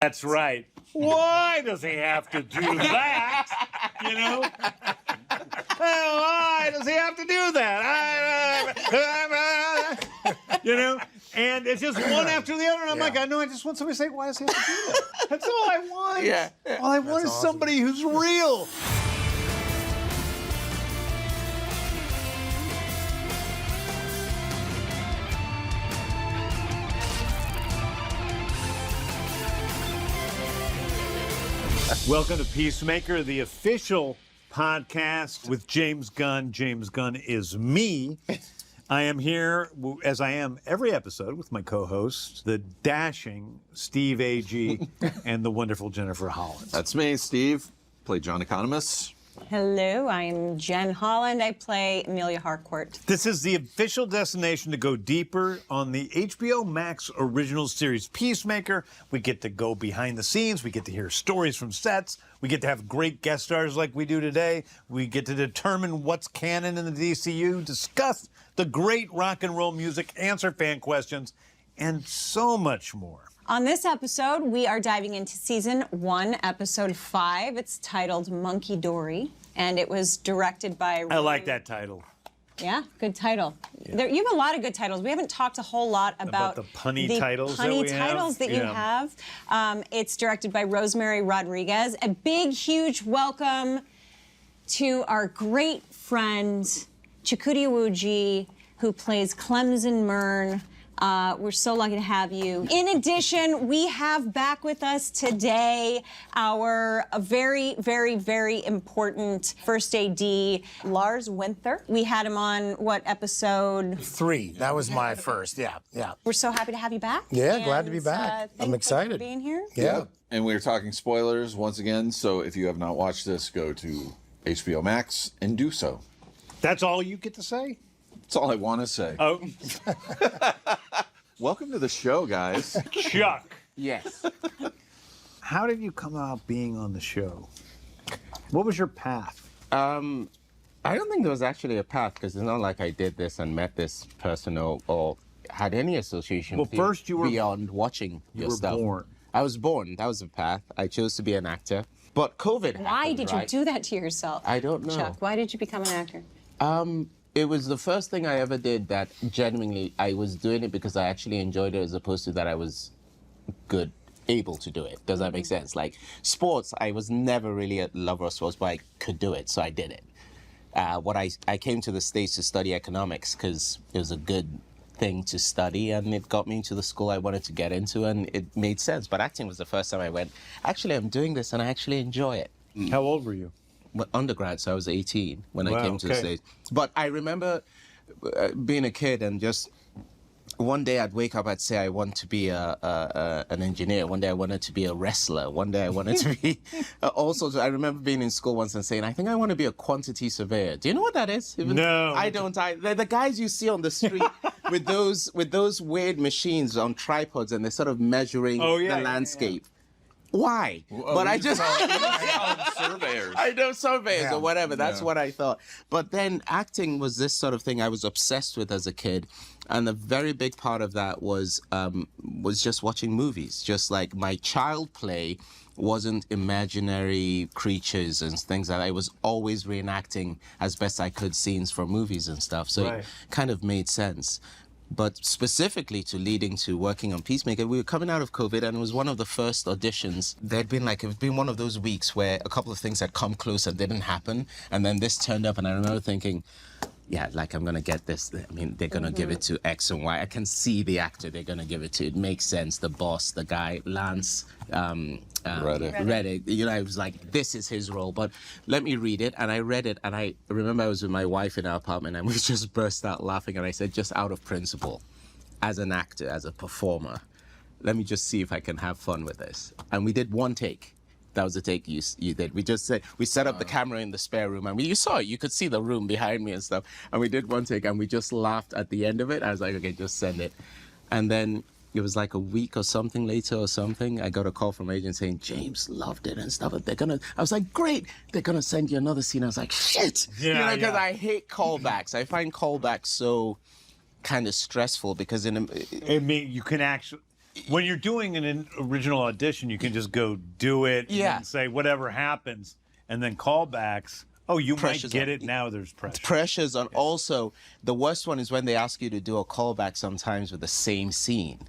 That's right. Why does he have to do that? You know? Why does he have to do that? You know? And it's just one after the other. And I'm like, I know, I just want somebody to say, why does he have to do that? That's all I want. Yeah. All I want is somebody who's real. Welcome to Peacemaker, the official podcast with James Gunn. James Gunn is me. I am here, as I am every episode, with my co-hosts, the dashing Steve Agee and the wonderful Jennifer Holland. That's me, Steve. Play John Economist. Hello, I'm Jen Holland. I play Amelia Harcourt. This is the official destination to go deeper on the HBO Max original series Peacemaker. We get to go behind the scenes. We get to hear stories from sets. We get to have great guest stars like we do today. We get to determine what's canon in the DCU, discuss the great rock and roll music, answer fan questions, and so much more. On this episode, we are diving into season 1, episode 5. It's titled Monkey Dory, and it was directed by... I like that title. Yeah, good title. Yeah. You have a lot of good titles. We haven't talked a whole lot about the punny titles that we have. It's directed by Rosemary Rodriguez. A big, huge welcome to our great friend, Chuckwudi, who plays Clemson Mern. We're so lucky to have you. In addition, we have back with us today our very, very, very important first AD, Lars Winther. We had him on, what, episode? 3. That was my first, yeah. We're so happy to have you back. Yeah, glad to be back. I'm excited. For being here. Yeah. And we're talking spoilers once again, so if you have not watched this, go to HBO Max and do so. That's all you get to say? That's all I want to say. Oh. Welcome to the show, guys. Chuck. Yes. How did you come out being on the show? What was your path? I don't think there was actually a path, because it's not like I did this and met this person or had any association with first you were beyond watching your stuff. You were born. I was born. That was the path. I chose to be an actor. But COVID happened, Why did you right? do that to yourself? I don't know. Chuck, why did you become an actor? It was the first thing I ever did that genuinely, I was doing it because I actually enjoyed it as opposed to that I was able to do it. Does that make sense? Like sports, I was never really a lover of sports, but I could do it, so I did it. I came to the States to study economics because it was a good thing to study, and it got me into the school I wanted to get into, and it made sense. But acting was the first time I went, actually, I'm doing this, and I actually enjoy it. How old were you? Undergrad, so I was 18 when I came to the States. But I remember being a kid and just one day I'd wake up, I'd say I want to be an engineer. One day I wanted to be a wrestler. One day I wanted to be all sorts of, I remember being in school once and saying, I think I want to be a quantity surveyor. Do you know what that is? No. I don't. They're the guys you see on the street with those weird machines on tripods, and they're sort of measuring the landscape. Why? But I just surveyors. I know surveyors or whatever. That's Yeah. what I thought. But then acting was this sort of thing I was obsessed with as a kid, and a very big part of that was just watching movies. Just like my child play wasn't imaginary creatures and things like that. I was always reenacting as best I could scenes from movies and stuff. So it kind of made sense. But specifically to leading to working on Peacemaker, we were coming out of COVID, and it was one of the first auditions. It had been one of those weeks where a couple of things had come close and didn't happen, and then this turned up, and I remember thinking, yeah, like I'm gonna get this. I mean, they're gonna give it to X and Y. I can see the actor they're gonna give it to. It makes sense. The boss, the guy, Lance Reddick. You know, I was like, this is his role. But let me read it. And I read it, and I remember I was with my wife in our apartment, and we just burst out laughing. And I said, just out of principle, as an actor, as a performer, let me just see if I can have fun with this. And we did one take. That was the take you did. We set up the camera in the spare room, and you saw it. You could see the room behind me and stuff. And we did one take, and we just laughed at the end of it. I was like, okay, just send it. And then it was like a week or something later I got a call from agent saying, James loved it and stuff. I was like, great. They're going to send you another scene. I was like, shit. Because I hate callbacks. I find callbacks so kind of stressful because I mean, you can actually... when you're doing an original audition, you can just go do it and say whatever happens, and then callbacks. Oh, you might get it. Now there's pressure. Pressures on. Also, the worst one is when they ask you to do a callback sometimes with the same scene.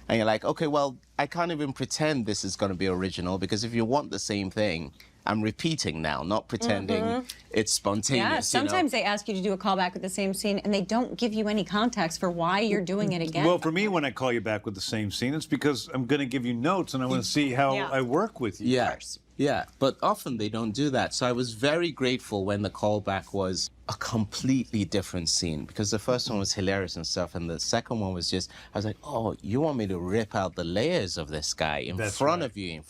And you're like, okay, well, I can't even pretend this is going to be original because if you want the same thing, I'm repeating now, not pretending it's spontaneous. Yeah, sometimes they ask you to do a callback with the same scene and they don't give you any context for why you're doing it again. Well, for me, when I call you back with the same scene, it's because I'm going to give you notes and I want to see how I work with you. Yeah. Yeah, but often they don't do that. So I was very grateful when the callback was a completely different scene because the first one was hilarious and stuff, and the second one was just, I was like, oh, you want me to rip out the layers of this guy in front of you,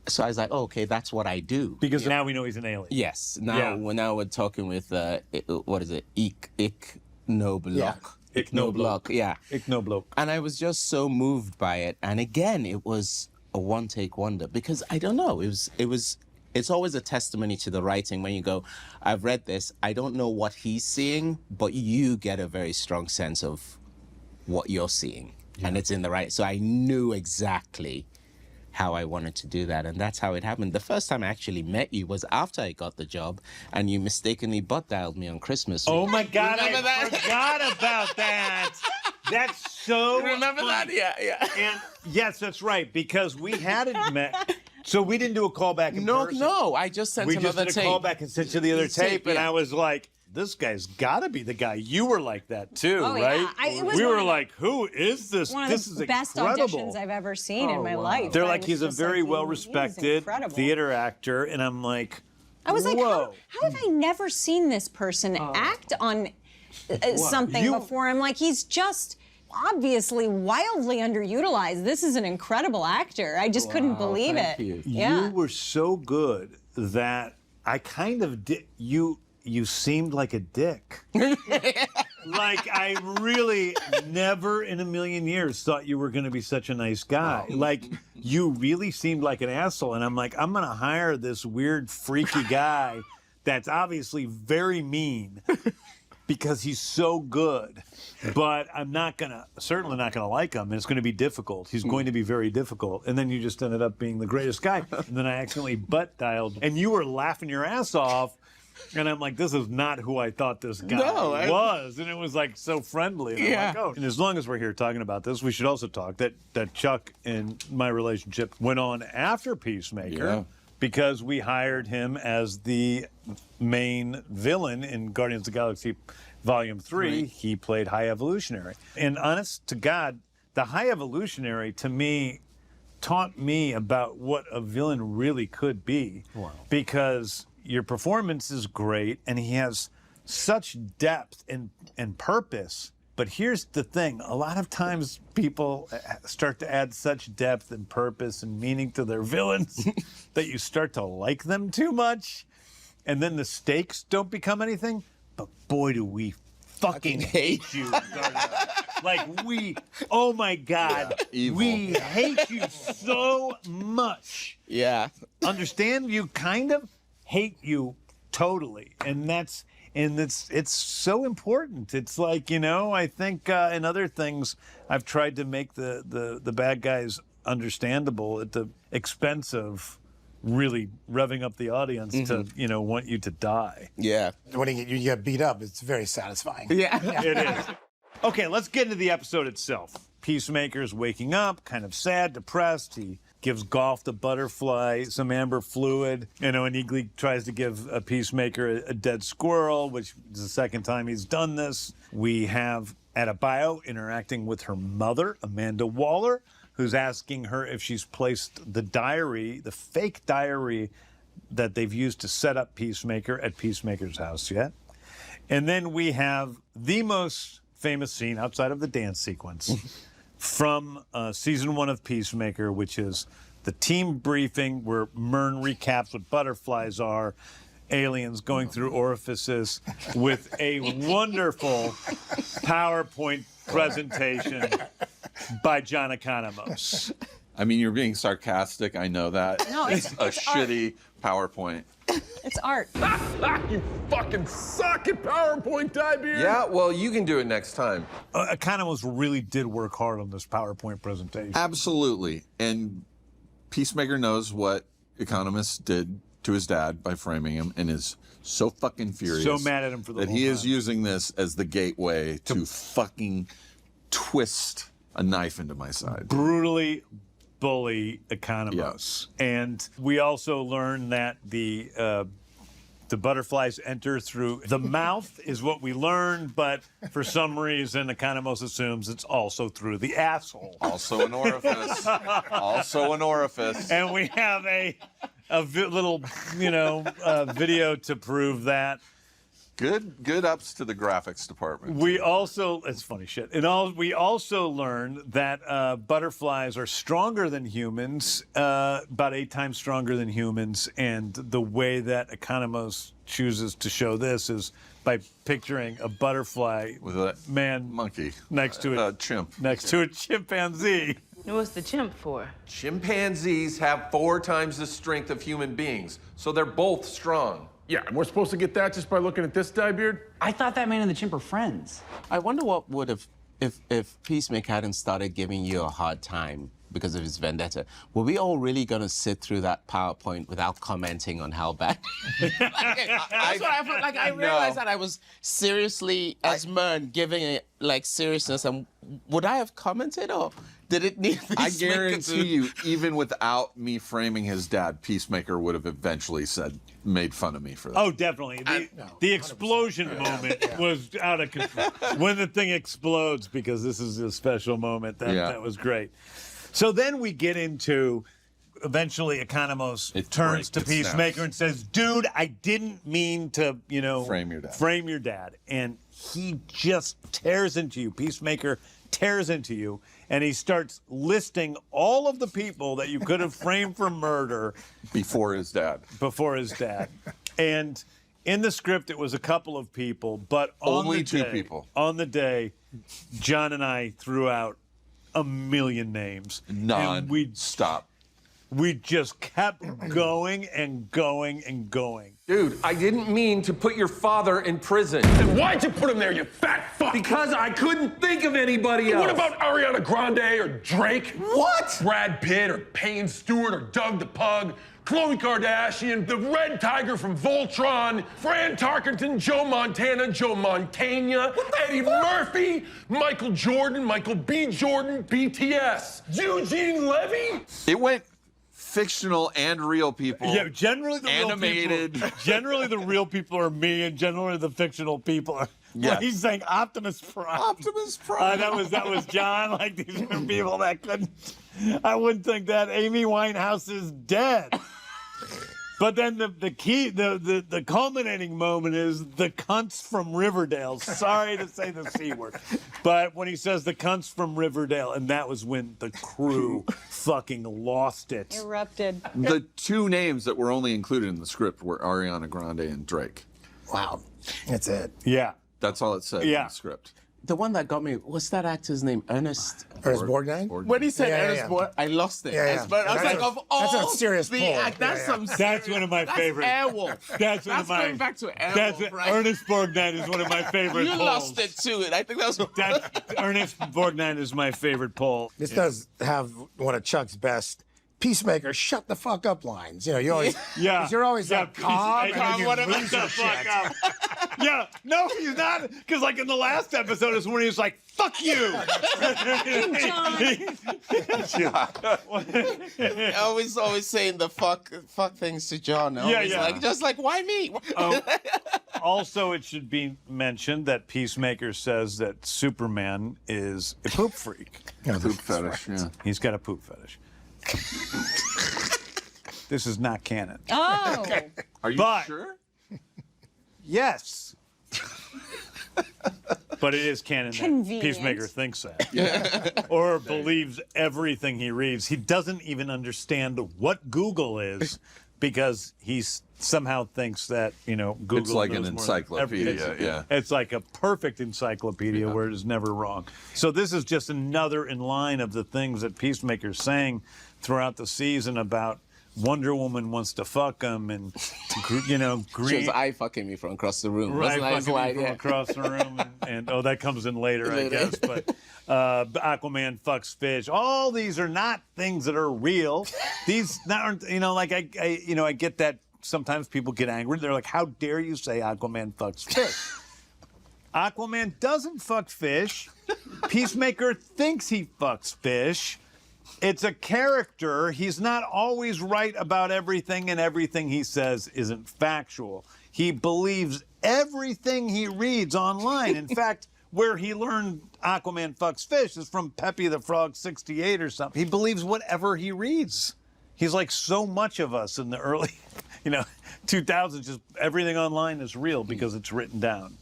So I was like, oh, okay, that's what I do. Because now we know he's an alien. Yes, now we're talking with, what is it, Locke. Locke. Yeah. Locke. And I was just so moved by it. And again, it was a one-take wonder because I don't know, it's always a testimony to the writing when you go, I've read this, I don't know what he's seeing, but you get a very strong sense of what you're seeing. And it's in the right. So I knew exactly how I wanted to do that, and that's how it happened. The first time I actually met you was after I got the job, and you mistakenly butt dialed me on Christmas. Oh my God, I forgot about that. That's so Remember funny. that? Yeah. And yes, that's right, because we hadn't met, so we didn't do a callback in person. No, I just sent another tape. We just did a callback and sent you the other tape, and I was like, this guy's got to be the guy. You were like that too, right? We were like, who is this? This is best incredible. auditions I've ever seen in my life. They're like, he's a very well-respected theater actor, and I'm like, I was like, whoa. how have I never seen this person act on something before? I'm like, he's just obviously wildly underutilized. This is an incredible actor. I just couldn't believe it. You were so good that I kind of did. You seemed like a dick. Like, I really never in a million years thought you were going to be such a nice guy. Like, you really seemed like an asshole. And I'm like, I'm going to hire this weird, freaky guy that's obviously very mean because he's so good. But I'm certainly not going to like him. And it's going to be difficult. He's going to be very difficult. And then you just ended up being the greatest guy. And then I accidentally butt dialed. And you were laughing your ass off. And I'm like, this is not who I thought this guy was. And it was like so friendly. And I'm like, oh. And as long as we're here talking about this, we should also talk that Chuck and my relationship went on after Peacemaker because we hired him as the main villain in Guardians of the Galaxy Volume 3. He played High Evolutionary. And honest to God, the High Evolutionary, to me, taught me about what a villain really could be. Wow. Because your performance is great, and he has such depth and purpose. But here's the thing. A lot of times people start to add such depth and purpose and meaning to their villains that you start to like them too much, and then the stakes don't become anything. But boy, do we fucking hate you. Like, oh my God, we hate you so much. Yeah. Understand? You kind of hate you totally, and it's so important. It's like, I think in other things I've tried to make the bad guys understandable at the expense of really revving up the audience to want you to die. Yeah. When you get beat up, it's very satisfying. Yeah. It is. Okay, let's get into the episode itself. Peacemaker's waking up, kind of sad, depressed. He gives Golf the butterfly some amber fluid, and Eagly tries to give a Peacemaker a dead squirrel, which is the second time he's done this. We have Adebayo interacting with her mother, Amanda Waller, who's asking her if she's placed the diary, the fake diary that they've used to set up Peacemaker at Peacemaker's house yet. And then we have the most famous scene outside of the dance sequence from season 1 of Peacemaker, which is the team briefing where Myrn recaps what butterflies are, aliens going through orifices, with a wonderful PowerPoint presentation by John Economos. I mean, you're being sarcastic. I know that. No, it's a shitty PowerPoint. It's art. You fucking suck at PowerPoint, Diebeard. Yeah, well, you can do it next time. Economos really did work hard on this PowerPoint presentation. Absolutely. And Peacemaker knows what Economist did to his dad by framing him and is so fucking furious. So mad at him for the that whole he is time. using this as the gateway to fucking twist a knife into my side. Brutally bully Economos. And we also learn that the butterflies enter through the mouth is what we learned, but for some reason Economos assumes it's also through the asshole. Also an orifice. Also an orifice. And we have a little, video to prove that. Good ups to the graphics department. We also, it's funny shit. We also learned that butterflies are stronger than humans, about 8 times stronger than humans. And the way that Economos chooses to show this is by picturing a butterfly With a man monkey next to a chimp. next to a chimpanzee. What's the chimp for? Chimpanzees have 4 times the strength of human beings, so they're both strong. Yeah, and we're supposed to get that just by looking at this, Diebeard? I thought that man and the chimp are friends. I wonder what would have, if Peacemaker hadn't started giving you a hard time because of his vendetta, were we all really going to sit through that PowerPoint without commenting on how bad? That's what I felt like. I realized that I was seriously, as Mern, giving it like seriousness, and would I have commented or did it need I Peacemaker guarantee to- you, even without me framing his dad, Peacemaker would have eventually made fun of me for that. Oh, definitely. The explosion moment was out of control. When the thing explodes, because this is a special moment, that was great. So then we get into, eventually Economos turns to Peacemaker and says, dude, I didn't mean to, Frame your dad. Frame your dad. And he just tears into you. Peacemaker tears into you. And he starts listing all of the people that you could have framed for murder Before his dad. And in the script, it was a couple of people, but on Only the 2 day- people. On the day, John and I threw out a million names. And Stop. we just kept going and going and going. Dude, I didn't mean to put your father in prison. Then why'd you put him there, you fat fuck? Because I couldn't think of anybody else. What about Ariana Grande or Drake? What? Brad Pitt or Payne Stewart or Doug the Pug? Khloe Kardashian, the Red Tiger from Voltron, Fran Tarkenton, Joe Montana, Joe Montana, Eddie Murphy, Michael Jordan, Michael B. Jordan, BTS, Eugene Levy? It went fictional and real people. Yeah, generally the Animated. real people. Generally the real people are me, and generally the fictional people are. Yes. Well, he's saying Optimus Prime. Optimus Prime. That was John. Like, these are people that couldn't. I wouldn't think that. Amy Winehouse is dead. But then the culminating moment is the cunts from Riverdale. Sorry to say the C word. But when he says the cunts from Riverdale, and that was when the crew fucking lost it. Erupted. The 2 names that were only included in the script were Ariana Grande and Drake. Wow. That's it. Yeah. That's all it said in the script. The one that got me, what's that actor's name? Ernest Borgnine? When he said Yeah, Ernest yeah. Borgnine, I lost it. Yeah, yeah. I was like, of all that's a serious the pull. act, that's Yeah, some That's one of my that's favorite. Airwolf. That's one of my. going back to Airwolf, right? Ernest Borgnine is one of my favorite You polls. lost it too. I think that was. Ernest Borgnine is my favorite poll. This does have one of Chuck's best Peacemaker, shut the fuck up lines. You always, you're always calm, and then you lose your shit. Yeah, no, he's not. Because like in the last episode is when he was like, "Fuck you." always saying the fuck things to John. Always just like why me? Also, it should be mentioned that Peacemaker says that Superman is a poop freak. Poop fetish, yeah. He's got a poop fetish. This is not canon. Oh. Are you But- sure? Yes. But it is canon that Convenient. Peacemaker thinks that. Or believes everything he reads. He doesn't even understand what Google is because he somehow thinks that, Google It's like knows an more encyclopedia, everything. yeah. It's like a perfect encyclopedia where it is never wrong. So this is just another in line of the things that Peacemaker's saying throughout the season about Wonder Woman wants to fuck him, and you know, She was eye fucking me from across the room. Right, Wasn't that fucking me from across the room, and oh, that comes in later, I guess. But Aquaman fucks fish. All these are not things that are real. These aren't, you know, like I get that sometimes people get angry. They're like, "How dare you say Aquaman fucks fish?" Aquaman doesn't fuck fish. Peacemaker thinks he fucks fish. It's a character. He's not always right about everything, and everything he says isn't factual. He believes everything he reads online. In fact, where he learned Aquaman fucks fish is from Pepe the Frog 68 or something. He believes whatever he reads. He's like so much of us in the early, 2000s. Just everything online is real because it's written down,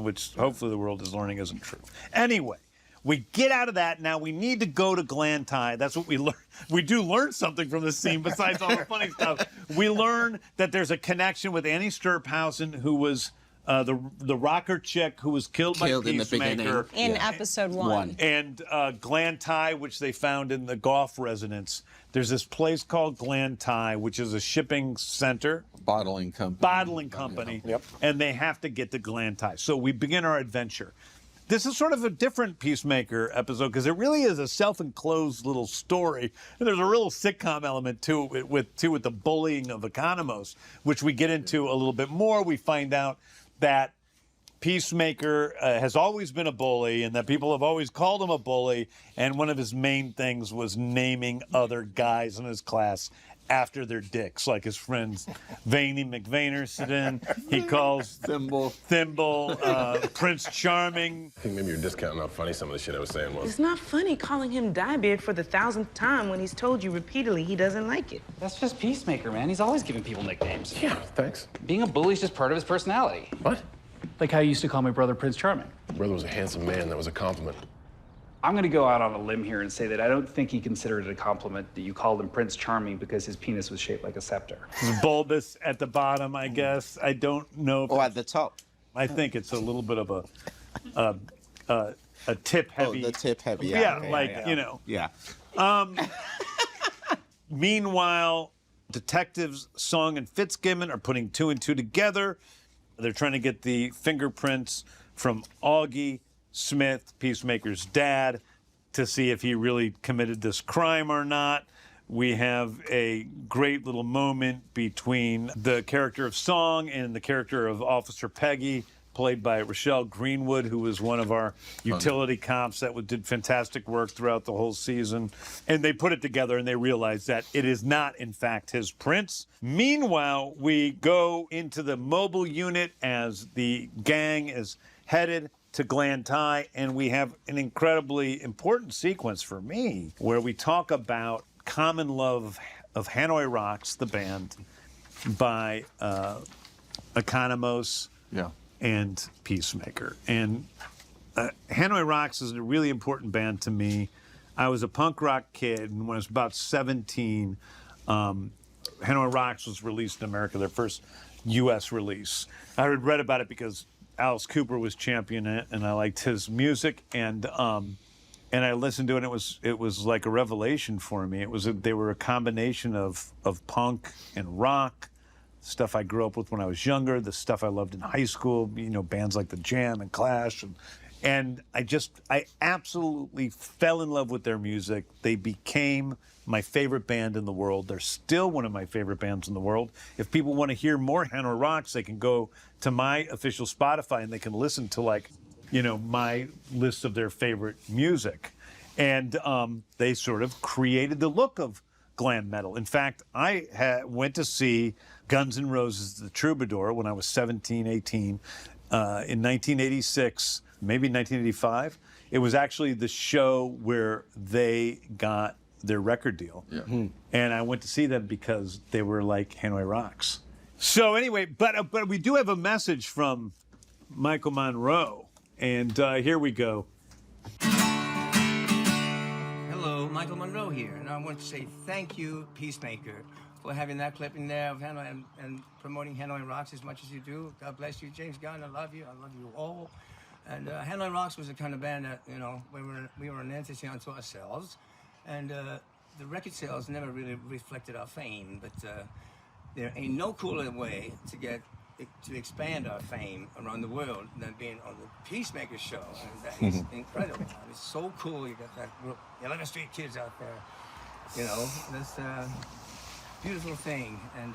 which hopefully the world is learning isn't true. Anyway, we get out of that. Now we need to go to Glen. That's what we learn. We do learn something from this scene besides all the funny stuff. We learn that there's a connection with Annie Sturphausen, who was the rocker chick who was killed by Peacemaker in episode 1. And Glen, which they found in the Goff residence. There's this place called Glen, which is a shipping center. Bottling company. Yep. And they have to get to Glen. So we begin our adventure. This is sort of a different Peacemaker episode because it really is a self-enclosed little story. And there's a real sitcom element to it with the bullying of Economos, which we get into a little bit more. We find out that Peacemaker has always been a bully and that people have always called him a bully. And one of his main things was naming other guys in his class after their dicks, like his friends Veiny McVeinerson. He calls Thimble, Prince Charming. I think maybe you're discounting how funny some of the shit I was saying was. It's not funny calling him Diebeard for the 1,000th time when he's told you repeatedly he doesn't like it. That's just Peacemaker, man. He's always giving people nicknames. Yeah, thanks. Being a bully's just part of his personality. What? Like how you used to call my brother Prince Charming. My brother was a handsome man. That was a compliment. I'm going to go out on a limb here and say that I don't think he considered it a compliment that you called him Prince Charming because his penis was shaped like a scepter. It's bulbous at the bottom, I guess. I don't know. At the top. I think it's a little bit of a tip heavy. Oh, the tip heavy. Yeah, okay, Yeah. Yeah. Meanwhile, detectives Song and Fitzgibbon are putting 2 and 2 together. They're trying to get the fingerprints from Agee Smith, Peacemaker's dad, to see if he really committed this crime or not. We have a great little moment between the character of Song and the character of Officer Peggy, played by Rochelle Greenwood, who was one of our utility cops that did fantastic work throughout the whole season. And they put it together and they realized that it is not, in fact, his prints. Meanwhile, we go into the mobile unit as the gang is headed to Glen, and we have an incredibly important sequence for me where we talk about Common Love of Hanoi Rocks, the band, by Economos and Peacemaker. And Hanoi Rocks is a really important band to me. I was a punk rock kid, and when I was about 17, Hanoi Rocks was released in America, their first U.S. release. I had read about it because Alice Cooper was championing it, and I liked his music, and I listened to it. And it was like a revelation for me. They were a combination of punk and rock, stuff I grew up with when I was younger, the stuff I loved in high school. Bands like The Jam and Clash, and I absolutely fell in love with their music. They became my favorite band in the world. They're still one of my favorite bands in the world. If people want to hear more Hanoi Rocks, they can go to my official Spotify and they can listen to my list of their favorite music. And they sort of created the look of glam metal. In fact, I went to see Guns N' Roses' The Troubadour when I was 17, 18, in 1986, maybe 1985. It was actually the show where they got their record deal. Yeah. And I went to see them because they were like Hanoi Rocks. So anyway, but we do have a message from Michael Monroe, and here we go. Hello, Michael Monroe here, and I want to say thank you, Peacemaker, for having that clip in there of Hanoi and promoting Hanoi Rocks as much as you do. God bless you, James Gunn. I love you. I love you all. And Hanoi Rocks was the kind of band that, we were an entity unto ourselves. And the record sales never really reflected our fame, but there ain't no cooler way to expand our fame around the world than being on the Peacemaker show. And that is incredible. It's so cool. You got that group, 11th Street kids out there. You know, that's a beautiful thing. And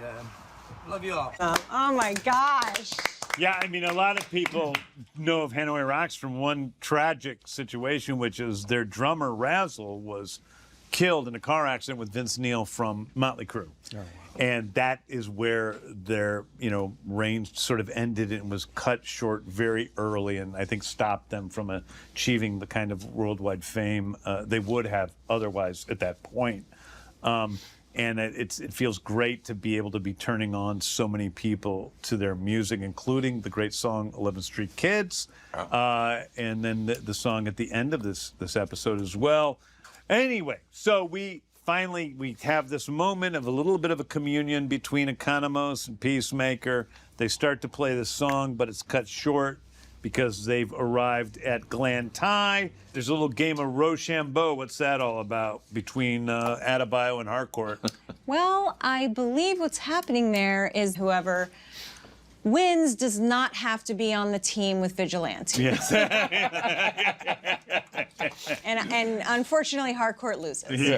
love you all. Oh my gosh. Yeah, I mean, a lot of people know of Hanoi Rocks from one tragic situation, which is their drummer, Razzle, was killed in a car accident with Vince Neil from Motley Crue. Oh, wow. And that is where their, reign sort of ended and was cut short very early, and I think stopped them from achieving the kind of worldwide fame they would have otherwise at that point. And it feels great to be able to be turning on so many people to their music, including the great song 11th Street Kids, and then the song at the end of this episode as well. Anyway, so we have this moment of a little bit of a communion between Economos and Peacemaker. They start to play this song, but it's cut short because they've arrived at Glen. There's a little game of Rochambeau. What's that all about between Adebayo and Harcourt? Well, I believe what's happening there is whoever wins does not have to be on the team with Vigilante. Yes. and unfortunately, Harcourt loses. And he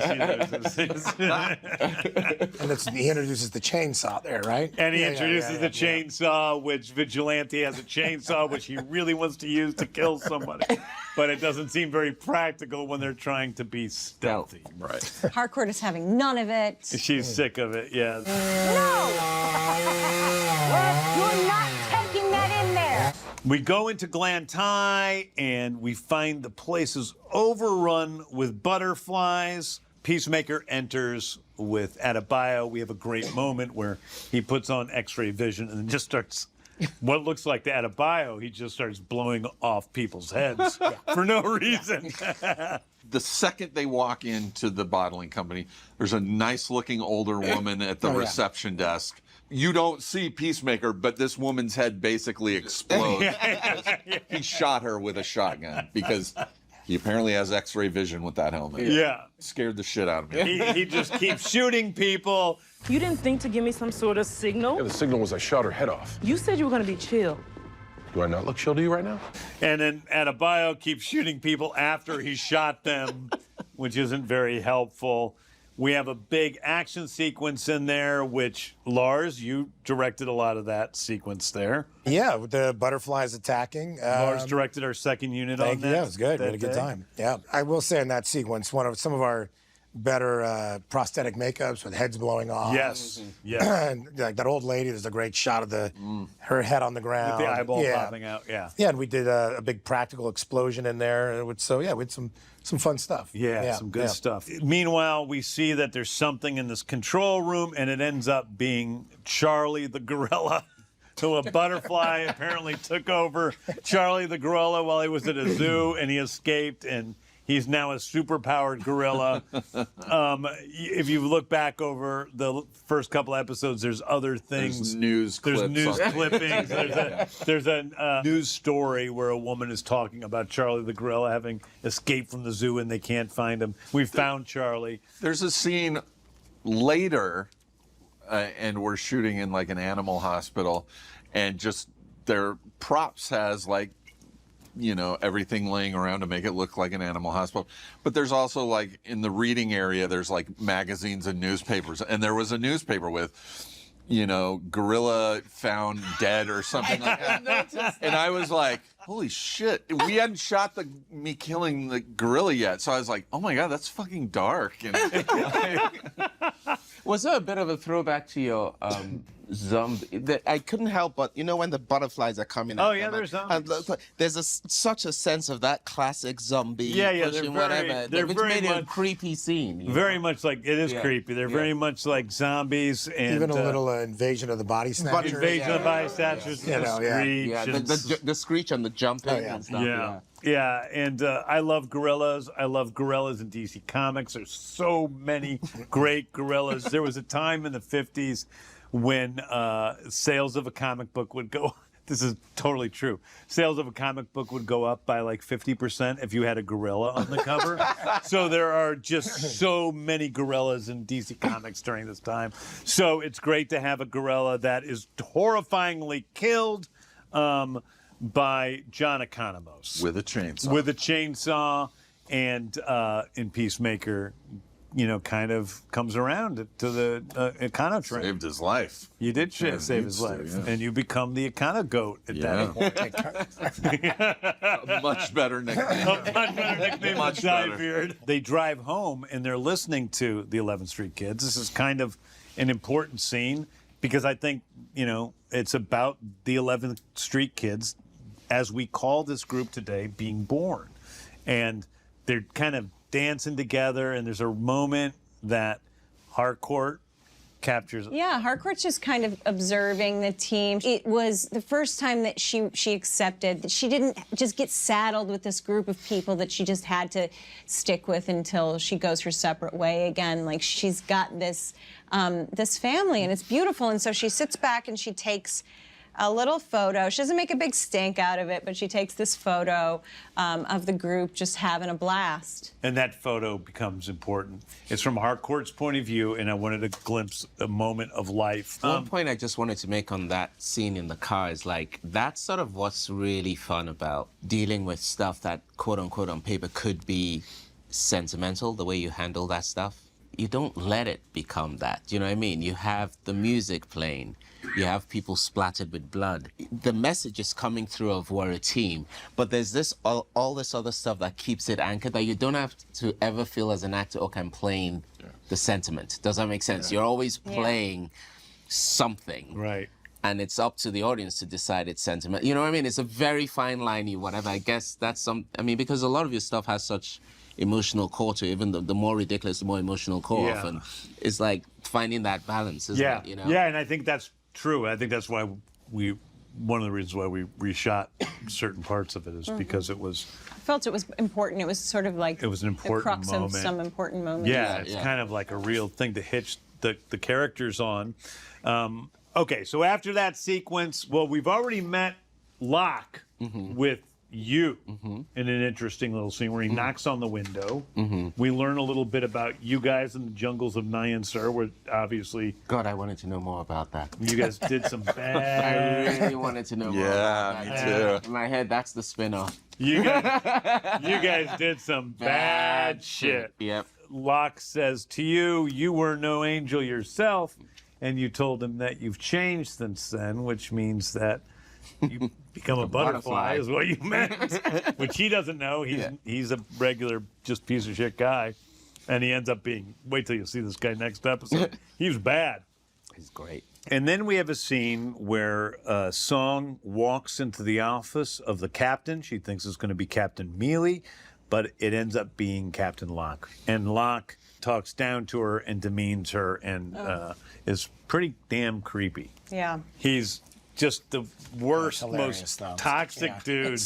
introduces the chainsaw there, right? And he introduces the chainsaw, which Vigilante has a chainsaw, which he really wants to use to kill somebody. But it doesn't seem very practical when they're trying to be stealthy. Right. Harcourt is having none of it. She's sick of it, yeah. No! You're not taking that in there. We go into Glen, and we find the place is overrun with butterflies. Peacemaker enters with Adebayo. We have a great moment where he puts on X-ray vision and just starts, what looks like to Adebayo, he just starts blowing off people's heads for no reason. The second they walk into the bottling company, there's a nice-looking older woman at the reception desk. You don't see Peacemaker, but this woman's head basically explodes. He shot her with a shotgun because he apparently has X-ray vision with that helmet. Yeah. Scared the shit out of me. He just keeps shooting people. You didn't think to give me some sort of signal? Yeah, the signal was I shot her head off. You said you were going to be chill. Do I not look chill to you right now? And then Adebayo keeps shooting people after he shot them, which isn't very helpful. We have a big action sequence in there, which, Lars, you directed a lot of that sequence there. Yeah, with the butterflies attacking. Lars directed our second unit on that. Yeah, it was good. We had a good time. Yeah. I will say in that sequence, some of our better prosthetic makeups with heads blowing off. Yes, yes. And like that old lady, there's a great shot of her head on the ground. With the eyeball popping out, yeah. Yeah, and we did a big practical explosion in there. So, yeah, we had some fun stuff. Yeah, some good stuff. Meanwhile, we see that there's something in this control room, and it ends up being Charlie the gorilla. So a butterfly apparently took over Charlie the gorilla while he was at a zoo, and he escaped, and he's now a super-powered gorilla. If you look back over the first couple episodes, there's other things. There's news clippings. There's a news story where a woman is talking about Charlie the gorilla having escaped from the zoo and they can't find him. We found Charlie. There's a scene later, and we're shooting in like an animal hospital, and just their props has like, everything laying around to make it look like an animal hospital. But there's also like in the reading area, there's like magazines and newspapers. And there was a newspaper with, gorilla found dead or something like that. And I was like, holy shit. We hadn't shot me killing the gorilla yet. So I was like, oh my God, that's fucking dark. Was there a bit of a throwback to your zombie? I couldn't help but, when the butterflies are coming out. Oh, yeah, there's zombies. There's such a sense of that classic zombie pushing whatever, which made it a creepy scene. Very much like, it is creepy. They're very much like zombies. And even a little invasion of the body snatchers. Invasion of the body snatchers. The screech and the jumping and stuff. Yeah, and I love gorillas. I love gorillas in DC Comics. There's so many great gorillas. There was a time in the 50s when sales of a comic book would go This is totally true. Sales of a comic book would go up by like 50% if you had a gorilla on the cover. So there are just so many gorillas in DC Comics during this time. So it's great to have a gorilla that is horrifyingly killed by John Economos. With a chainsaw. With a chainsaw, and in Peacemaker, you know, kind of comes around to the Econo train. Saved his life. You did save his life. And you become the Econo goat at that point. A much better nickname. A much better nickname Much than better. Beard. They drive home and they're listening to the 11th Street Kids. This is kind of an important scene because I think, you know, it's about the 11th Street Kids, as we call this group today, being born. And they're kind of dancing together, and there's a moment that Harcourt captures. Yeah, Harcourt's just kind of observing the team. It was the first time that she accepted that she didn't just get saddled with this group of people that she just had to stick with until she goes her separate way again. Like, she's got this this family, and it's beautiful. And so she sits back and she takes a little photo. She doesn't make a big stink out of it, but she takes this photo of the group just having a blast. And that photo becomes important. It's from Harcourt's point of view, and I wanted to glimpse a moment of life. One point I just wanted to make on that scene in the car is like, that's sort of what's really fun about dealing with stuff that, quote unquote, on paper could be sentimental, the way you handle that stuff. You don't let it become that, you know what I mean? You have the music playing, you have people splattered with blood. The message is coming through of we're a team, but there's this all this other stuff that keeps it anchored that you don't have to ever feel as an actor, okay, I'm playing the sentiment. Does that make sense? You're always playing something. Right. And it's up to the audience to decide its sentiment. You know what I mean? It's a very fine line, whatever. I guess that's I mean, because a lot of your stuff has such emotional core to it. Even the more ridiculous, the more emotional core often. It's like finding that balance, isn't it? You know? Yeah, and I think that's true. I think that's why one of the reasons why we reshot certain parts of it is because it was... I felt it was important. It was sort of like it was an important the crux moment. of some important moment. Yeah, it's kind of like a real thing to hitch the characters on. Okay, so after that sequence, well, we've already met Locke with you in an interesting little scene where he knocks on the window. We learn a little bit about you guys in the jungles of Nyan Sir, where obviously... God, I wanted to know more about that. You guys did some bad... I really wanted to know more about that. Yeah, me too. In my head, that's the spin-off. You guys did some bad shit. Yep. Locke says to you, you were no angel yourself, and you told him that you've changed since then, which means that you become a butterfly is what you meant, which he doesn't know. He's a regular just piece of shit guy, and he ends up being, wait till you see this guy next episode. He was bad. He's great. And then we have a scene where Song walks into the office of the captain. She thinks it's going to be Captain Mealy, but it ends up being Captain Locke. And Locke talks down to her and demeans her and is pretty damn creepy. Yeah. He's just the worst, most toxic dude.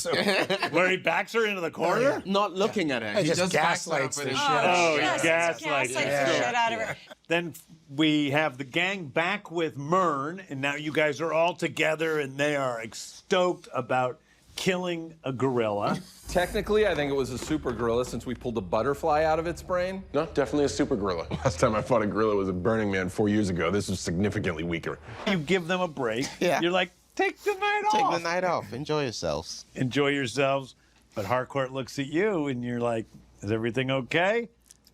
Where he backs her into the corner? Not looking at her. He just gaslights the shit. Oh, yes, he gaslights the shit out of her. Then we have the gang back with Myrn, and now you guys are all together, and they are stoked about killing a gorilla. Technically, I think it was a super gorilla since we pulled a butterfly out of its brain. No, definitely a super gorilla. Last time I fought a gorilla was at Burning Man 4 years ago. This was significantly weaker. You give them a break. Yeah. You're like, take the night off. Take the night off. Enjoy yourselves. Enjoy yourselves. But Harcourt looks at you, and you're like, is everything okay?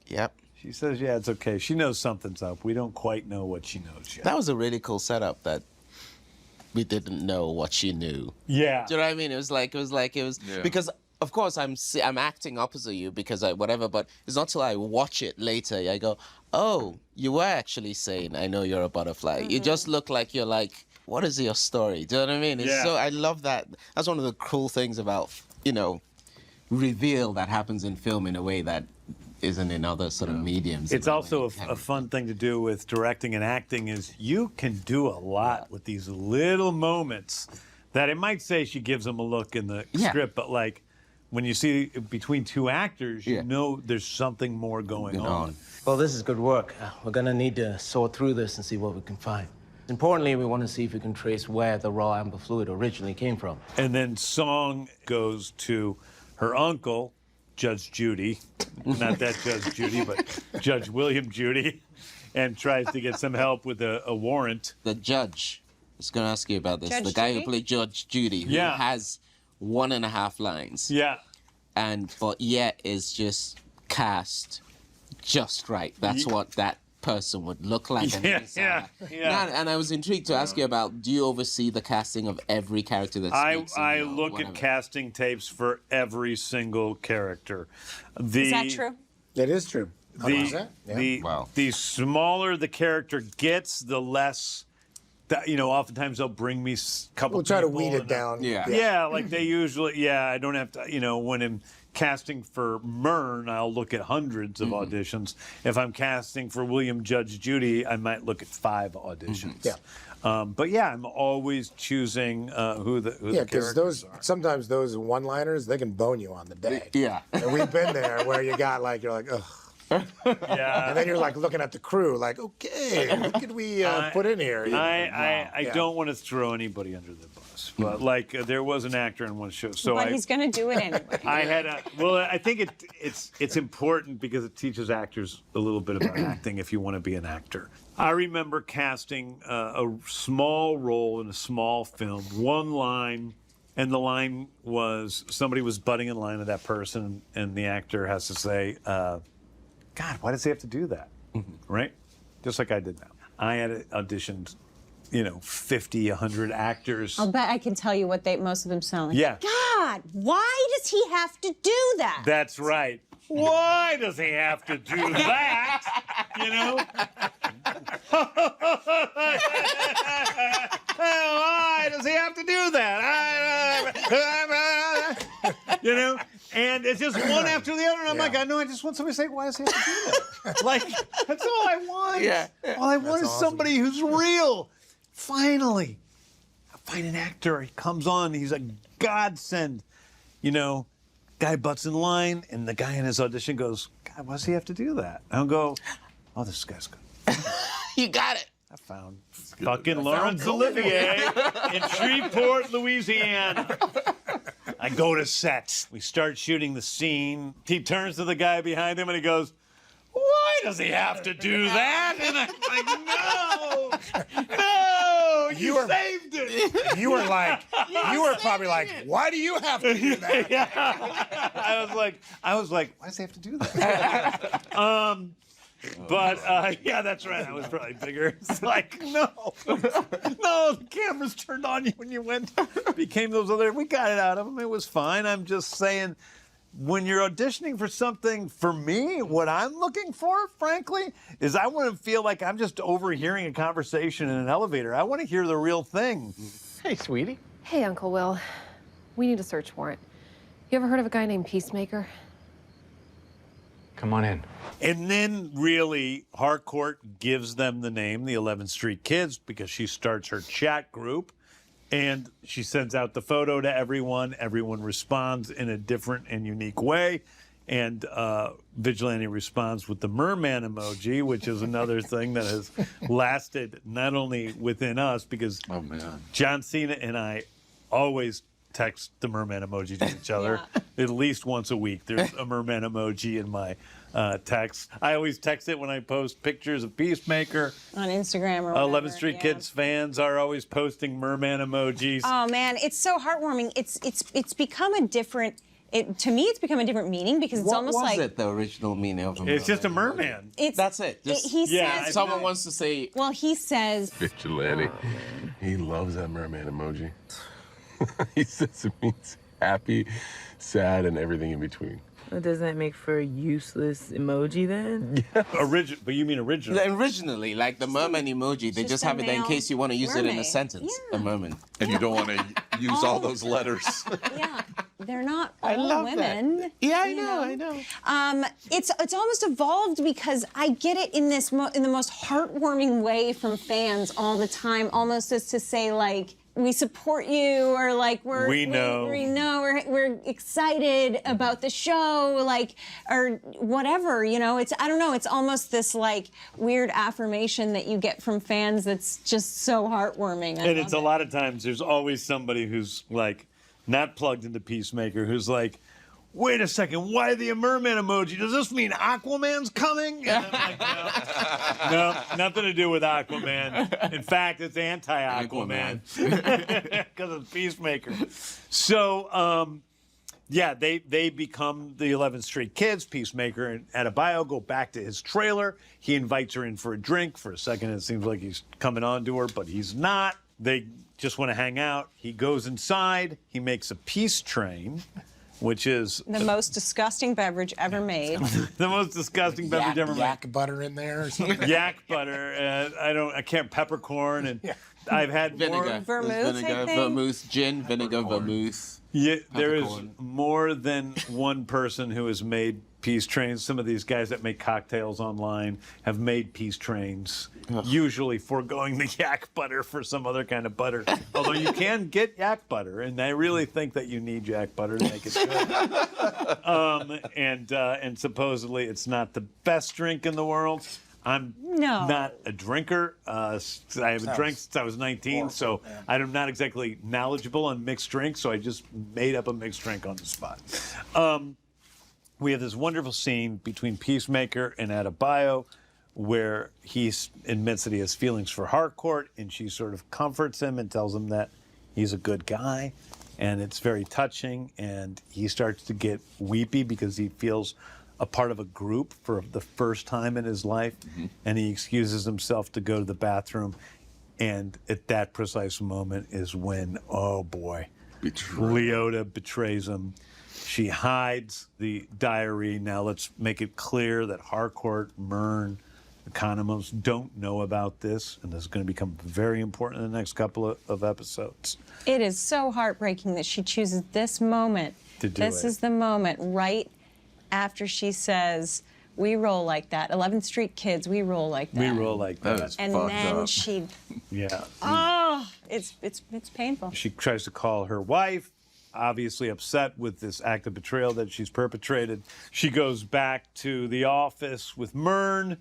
Yep. She says, yeah, it's okay. She knows something's up. We don't quite know what she knows yet. That was a really cool setup that we didn't know what she knew. Yeah. Do you know what I mean? It was because of course I'm acting opposite you because whatever, but it's not till I watch it later I go, oh, you were actually saying I know you're a butterfly. You just look like you're like, what is your story? Do you know what I mean? It's so I love that. That's one of the cool things about, reveal that happens in film in a way that isn't in other sort of mediums. It's also a fun thing to do with directing and acting is you can do a lot with these little moments that it might say she gives them a look in the script, but like when you see between two actors, you know there's something more going on. Well, this is good work. We're going to need to sort through this and see what we can find. Importantly, we want to see if we can trace where the raw amber fluid originally came from. And then Song goes to her uncle, Judge Judy, not that Judge Judy, but Judge William Judy, and tries to get some help with a warrant. The judge, I was going to ask you about this. Judge the guy Judy? who played Judge Judy, who has 1.5 lines. Yeah. But yet is just cast just right. That's what that person would look like. Yeah. And I was intrigued to ask you about, do you oversee the casting of every character that speaks? I look at casting tapes for every single character. Is that true? It is true. 100%. The smaller the character gets, the less. Oftentimes they'll bring me a couple. We'll try to people weed it and down. Yeah, like they usually. Yeah, I don't have to. When I'm casting for Myrn, I'll look at hundreds of auditions. If I'm casting for William Judge Judy, I might look at 5 auditions. But yeah, I'm always choosing who the characters are. Sometimes those one-liners, they can bone you on the day. Yeah. And we've been there where you're like, ugh. Yeah. And then you're like looking at the crew, like, okay, what could we put in here? I don't want to throw anybody under the bus, but there was an actor in one show, so But he's going to do it anyway. I think it's important because it teaches actors a little bit about acting if you want to be an actor. I remember casting a small role in a small film, one line. And the line was, somebody was butting in line to that person, and the actor has to say, God, why does he have to do that? Right? Just like I did now. I had auditioned, 50, 100 actors. I'll bet I can tell you what most of them sound like. Yeah. God, why does he have to do that? That's right. Why does he have to do that? Why does he have to do that? And it's just one after the other. And I'm like, I just want somebody to say, why does he have to do that? Like, that's all I want. Yeah. All I want is somebody who's real. Finally, I find an actor. He comes on. He's a godsend. Guy butts in line, and the guy in his audition goes, God, why does he have to do that? I'll go, oh, this guy's good. You got it. I found fucking Laurence Olivier in Shreveport, Louisiana. I go to set. We start shooting the scene. He turns to the guy behind him and he goes, why does he have to do that? And I'm like, no, you saved it. You were probably like, why do you have to do that? Yeah. I was like, why does he have to do that? Yeah, that's right. I was probably bigger. It's like, no, the cameras turned on you when you became those other. We got it out of them. It was fine. I'm just saying, when you're auditioning for something, for me, what I'm looking for, frankly, is I want to feel like I'm just overhearing a conversation in an elevator. I want to hear the real thing. Hey, sweetie. Hey, Uncle Will. We need a search warrant. You ever heard of a guy named Peacemaker? Come on in. And then, really, Harcourt gives them the name, the 11th Street Kids, because she starts her chat group. And she sends out the photo to everyone. Everyone responds in a different and unique way. And Vigilante responds with the merman emoji, which is another thing that has lasted not only within us, because John Cena and I always text the merman emoji to each other at least once a week. There's a merman emoji in my text. I always text it when I post pictures of Peacemaker. On Instagram or whatever. 11th Street Kids fans are always posting merman emojis. Oh, man, it's so heartwarming. It's become a different... to me, it's become a different meaning because it's almost like... What was it, the original meaning of a merman? It's just a merman. That's it. He says... Someone wants to say... Well, he says... Vigilante. He loves that merman emoji. He says it means happy, sad, and everything in between. Well, doesn't that make for a useless emoji then? Yeah. But you mean originally? Originally, like the merman emoji, they just have it there in case you want to use it in a sentence. A merman. And you don't want to use all those letters. Yeah, they're not I all love women. That. Yeah, I know. It's almost evolved because I get it in this in the most heartwarming way from fans all the time, almost as to say like, we support you, or like We know. we're excited about the show, like, or whatever, you know. It's, I don't know, it's almost this like weird affirmation that you get from fans that's just so heartwarming. And it's a lot of times there's always somebody who's like not plugged into Peacemaker who's like, wait a second, why the merman emoji? Does this mean Aquaman's coming? And I'm like, no, nothing to do with Aquaman. In fact, it's anti-Aquaman because of Peacemaker. So, yeah, they become the 11th Street Kids. Peacemaker and Adebayo go back to his trailer. He invites her in for a drink. For a second, it seems like he's coming on to her, but he's not. They just want to hang out. He goes inside. He makes a peace train, which is the most disgusting beverage ever made. The most disgusting beverage ever made. Yak butter in there or something? Yak butter. I can't, peppercorn. And I've had Vinegar. Vermouth, Vinegar, I think. vermouth, gin, vinegar, vermouth. Yeah, there is Peppercorn. more than one person who has made peace trains. Some of these guys that make cocktails online have made peace trains, usually foregoing the yak butter for some other kind of butter. Although you can get yak butter, and I really think that you need yak butter to make it good. And supposedly it's not the best drink in the world. I'm not a drinker. I haven't drank since I was 19, so I'm not exactly knowledgeable on mixed drinks, so I just made up a mixed drink on the spot. We have this wonderful scene between Peacemaker and Adebayo where he admits that he has feelings for Harcourt, and she sort of comforts him and tells him that he's a good guy, and it's very touching, and he starts to get weepy because he feels a part of a group for the first time in his life, and he excuses himself to go to the bathroom, and at that precise moment is when, oh boy, Leota betrays him. She hides the diary. Now let's make it clear that Harcourt, Myrn, Economos don't know about this, and this is going to become very important in the next couple of episodes. It is so heartbreaking that she chooses this moment. To do this it. is the moment right after she says, we roll like that. 11th Street Kids, we roll like that. We roll like that. That is And fucked then up. she, Yeah. oh, it's painful. She tries to call her wife, obviously upset with this act of betrayal that she's perpetrated. She goes back to the office with Myrn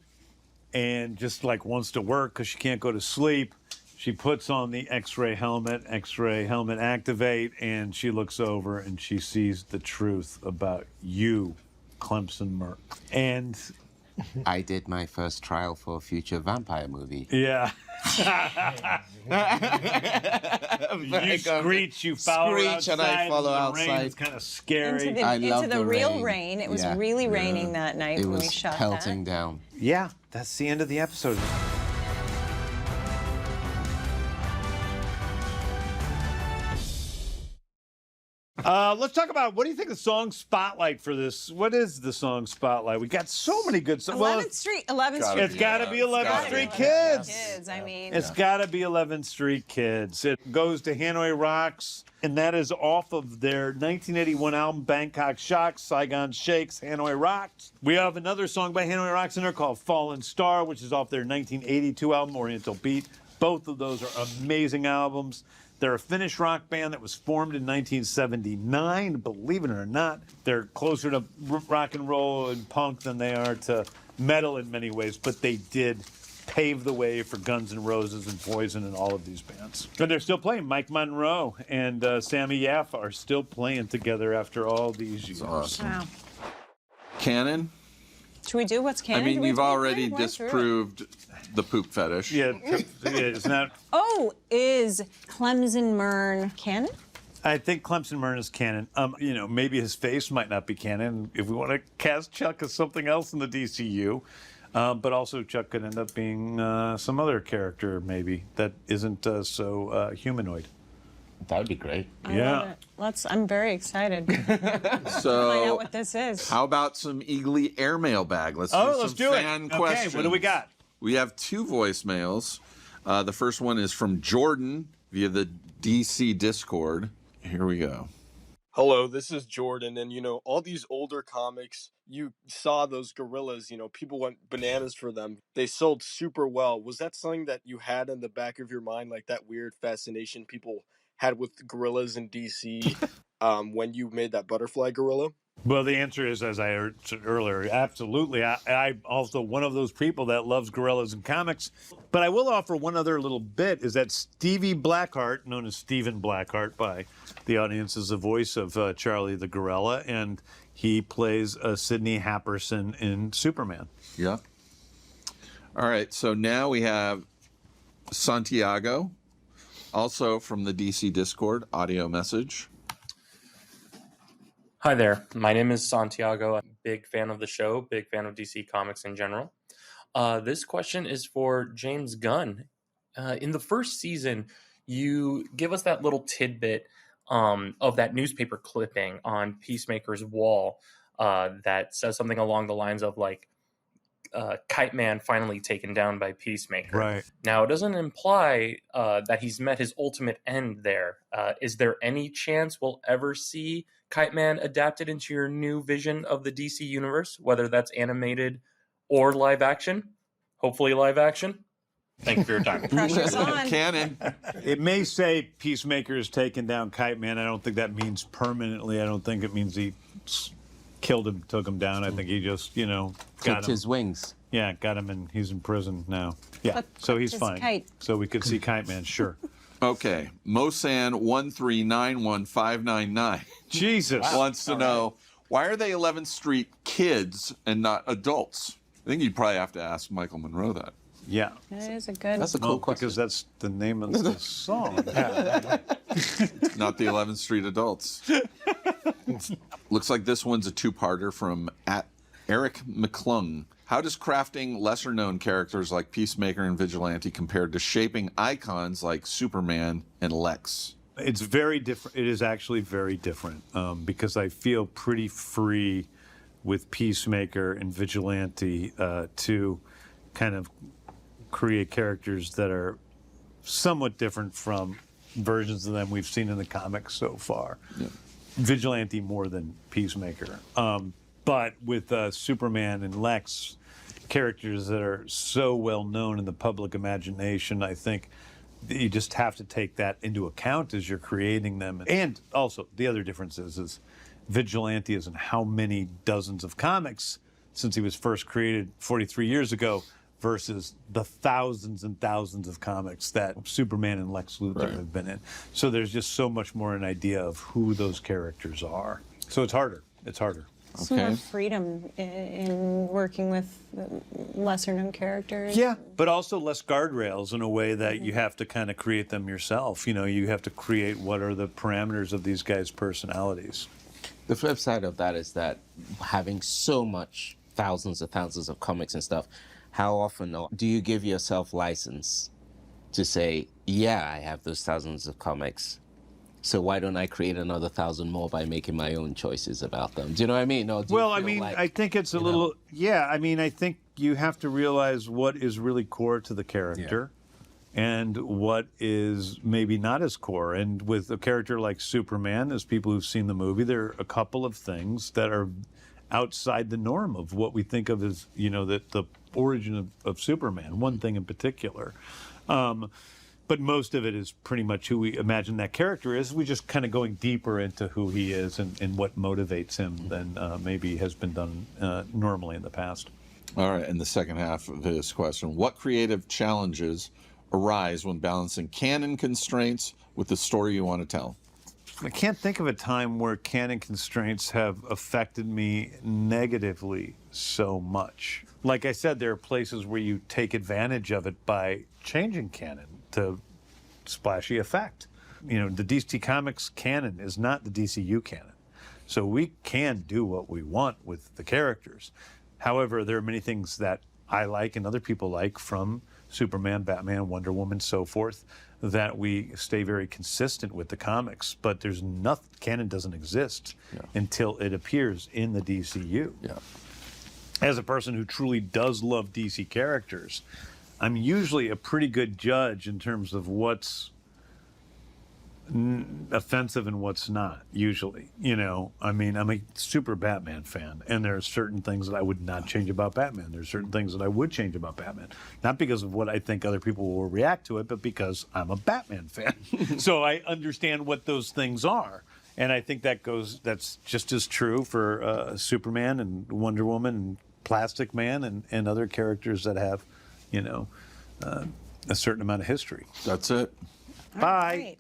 and just like wants to work because she can't go to sleep. She puts on the X-ray helmet activate, and she looks over and she sees the truth about you, Clemson Myrn. And I did my first trial for a future vampire movie. yeah. You screech, you follow Screech outside, and I follow in the rain. outside. It's kind of scary. Into the real rain. It was really raining that night It when we was shot pelting that. down. Yeah, that's the end of the episode. Let's talk about, what do you think the song Spotlight for this? What is the song Spotlight? We got so many good songs. 11th Street. It's got to be 11th Street Kids. I mean, It's got to be 11th Street Kids. It goes to Hanoi Rocks, and that is off of their 1981 album, Bangkok Shocks, Saigon Shakes, Hanoi Rocks. We have another song by Hanoi Rocks in there called Fallen Star, which is off their 1982 album, Oriental Beat. Both of those are amazing albums. They're a Finnish rock band that was formed in 1979, believe it or not. They're closer to rock and roll and punk than they are to metal in many ways, but they did pave the way for Guns N' Roses and Poison and all of these bands. And they're still playing. Mike Monroe and Sammy Yaffa are still playing together after all these years. Awesome. wow. Canon? Should we do what's canon? I mean, Do we you've do already canon? Went through it. disproved the poop fetish. Yeah, it's not. Oh, is Clemson Myrn canon? I think Clemson Myrn is canon. You know, maybe his face might not be canon if we want to cast Chuck as something else in the DCU. But also Chuck could end up being some other character maybe that isn't so humanoid. That would be great. I love it. I'm very excited. So, Find out what this is. how about some Eagly airmail bag? Let's do Let's some do it. fan Okay, questions. what do we got? We have 2 voicemails. The first one is from Jordan via the DC Discord. Here we go. Hello, this is Jordan, and all these older comics, you saw those gorillas, people went bananas for them. They sold super well. Was that something that you had in the back of your mind, like that weird fascination people had with gorillas in DC when you made that butterfly gorilla? Well, the answer is, as I said earlier, absolutely. I also one of those people that loves gorillas in comics. But I will offer one other little bit, is that Stevie Blackheart, known as Stephen Blackheart by the audience, is the voice of Charlie the Gorilla, and he plays Sidney Happerson in Superman. Yeah. All right, so now we have Santiago, also from the DC Discord, audio message. Hi there, my name is Santiago. I'm a big fan of the show, big fan of DC Comics in general. This question is for James Gunn. In the first season, you give us that little tidbit of that newspaper clipping on Peacemaker's wall that says something along the lines of like, Kite Man finally taken down by Peacemaker. Right. Now, it doesn't imply that he's met his ultimate end there. Is there any chance we'll ever see Kite Man adapted into your new vision of the DC universe, whether that's animated or live action? Hopefully live action. Thank you for your time. Pressure's on. Canon. It may say Peacemaker has taken down Kite Man. I don't think that means permanently. I don't think it means he killed him, took him down. I think he just, got Clipped him. his wings. Yeah, got him, and he's in prison now. Yeah, so he's his fine. kite. So we could see Kite Man, sure. Okay, Mosan 1391599 Jesus wants to know, why are they 11th Street kids and not adults? I think you'd probably have to ask Michael Monroe that. Yeah. That is a good. That's a cool question. Because that's the name of the song. Not the 11th Street adults. Looks like this one's a two-parter from @Eric McClung. How does crafting lesser-known characters like Peacemaker and Vigilante compare to shaping icons like Superman and Lex? It's very different. It is actually very different because I feel pretty free with Peacemaker and Vigilante to kind of create characters that are somewhat different from versions of them we've seen in the comics so far. Yeah. Vigilante more than Peacemaker. But with Superman and Lex, characters that are so well known in the public imagination, I think you just have to take that into account as you're creating them. And also, the other difference is Vigilante is in how many dozens of comics since he was first created 43 years ago versus the thousands and thousands of comics that Superman and Lex Luthor have been in. So there's just so much more an idea of who those characters are. So it's harder. It's harder. Some more freedom in working with lesser-known characters. Yeah, but also less guardrails in a way that you have to kind of create them yourself. You have to create what are the parameters of these guys' personalities. The flip side of that is that having so much, thousands of comics and stuff, how often do you give yourself license to say, yeah, I have those thousands of comics, so why don't I create another 1,000 more by making my own choices about them? Do you know what I mean? Or Well, I mean, I think it's a little, I think you have to realize what is really core to the character and what is maybe not as core. And with a character like Superman, as people who've seen the movie, there are a couple of things that are outside the norm of what we think of as, the origin of Superman, one thing in particular. But most of it is pretty much who we imagine that character is. We're just kind of going deeper into who he is and what motivates him than maybe has been done normally in the past. All right, and the second half of this question, what creative challenges arise when balancing canon constraints with the story you want to tell? I can't think of a time where canon constraints have affected me negatively so much. Like I said, there are places where you take advantage of it by changing canon to splashy effect. The DC Comics canon is not the DCU canon. So we can do what we want with the characters. However, there are many things that I like and other people like from Superman, Batman, Wonder Woman, so forth, that we stay very consistent with the comics. But there's nothing, canon doesn't exist until it appears in the DCU. Yeah. As a person who truly does love DC characters, I'm usually a pretty good judge in terms of what's offensive and what's not, usually. You know, I mean, I'm a super Batman fan, and there are certain things that I would not change about Batman. There are certain things that I would change about Batman. Not because of what I think other people will react to it, but because I'm a Batman fan. So I understand what those things are. And I think that's just as true for Superman and Wonder Woman and Plastic Man and other characters that have, you know, a certain amount of history. That's it. Bye.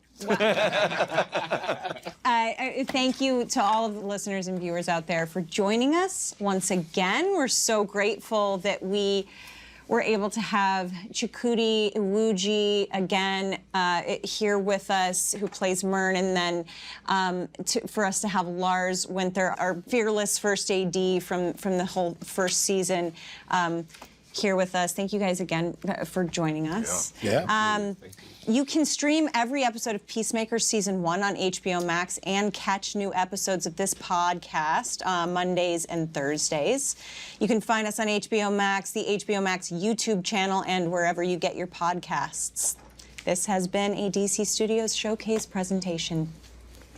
I thank you to all of the listeners and viewers out there for joining us once again. We're so grateful that we were able to have Chuckwudi Agee again here with us, who plays Myrn, and then for us to have Lars Winther, our fearless first AD from the whole first season, here with us. Thank you guys again for joining us. Yeah. You can stream every episode of Peacemaker Season 1 on HBO Max and catch new episodes of this podcast Mondays and Thursdays. You can find us on HBO Max, the HBO Max YouTube channel, and wherever you get your podcasts. This has been a DC Studios Showcase presentation.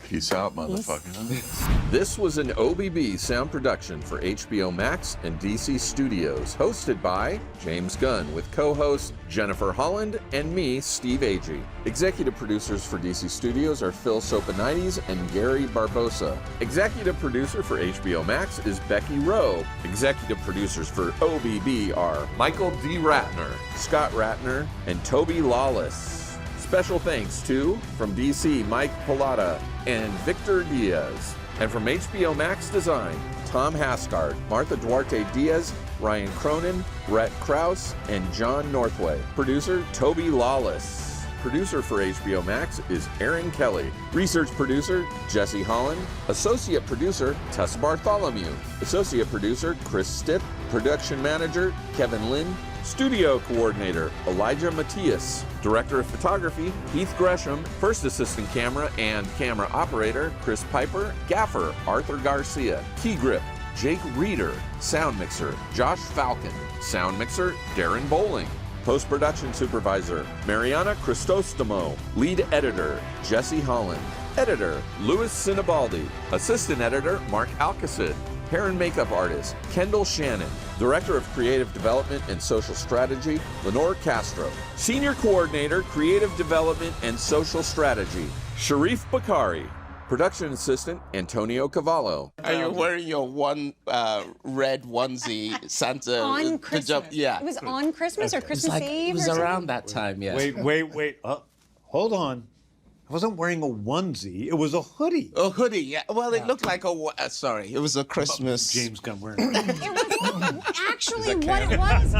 Peace out, motherfucker. This was an OBB sound production for HBO Max and DC Studios, hosted by James Gunn, with co-hosts Jennifer Holland and me, Steve Agee. Executive producers for DC Studios are Phil Sopanides and Gary Barbosa. Executive producer for HBO Max is Becky Rowe. Executive producers for OBB are Michael D. Ratner, Scott Ratner, and Toby Lawless. Special thanks to, from DC, Mike Pilata and Victor Diaz. And from HBO Max Design, Tom Haskard, Martha Duarte Diaz, Ryan Cronin, Rhett Krause, and John Northway. Producer, Toby Lawless. Producer for HBO Max is Aaron Kelly. Research producer, Jesse Holland. Associate producer, Tess Bartholomew. Associate producer, Chris Stitt. Production manager, Kevin Lynn. Studio coordinator, Elijah Matias. Director of photography, Heath Gresham. First assistant camera and camera operator, Chris Piper. Gaffer, Arthur Garcia. Key grip, Jake Reeder. Sound mixer, Josh Falcon. Sound mixer, Darren Bowling. Post-production supervisor, Mariana Cristostomo. Lead editor, Jesse Holland. Editor, Louis Sinibaldi. Assistant editor, Mark Alcacid. Hair and makeup artist, Kendall Shannon. Director of Creative Development and Social Strategy, Lenore Castro. Senior Coordinator, Creative Development and Social Strategy, Sharif Bakari. Production Assistant, Antonio Cavallo. Are you wearing your one red onesie Santa? On Christmas. Yeah. It was on Christmas or Christmas Eve? It was or something? around that time, yeah. Wait. Hold on. I wasn't wearing a onesie. It was a hoodie. A hoodie, yeah. Well, it looked like sorry. It was a Christmas. James Gunn wearing it. It was actually what it was.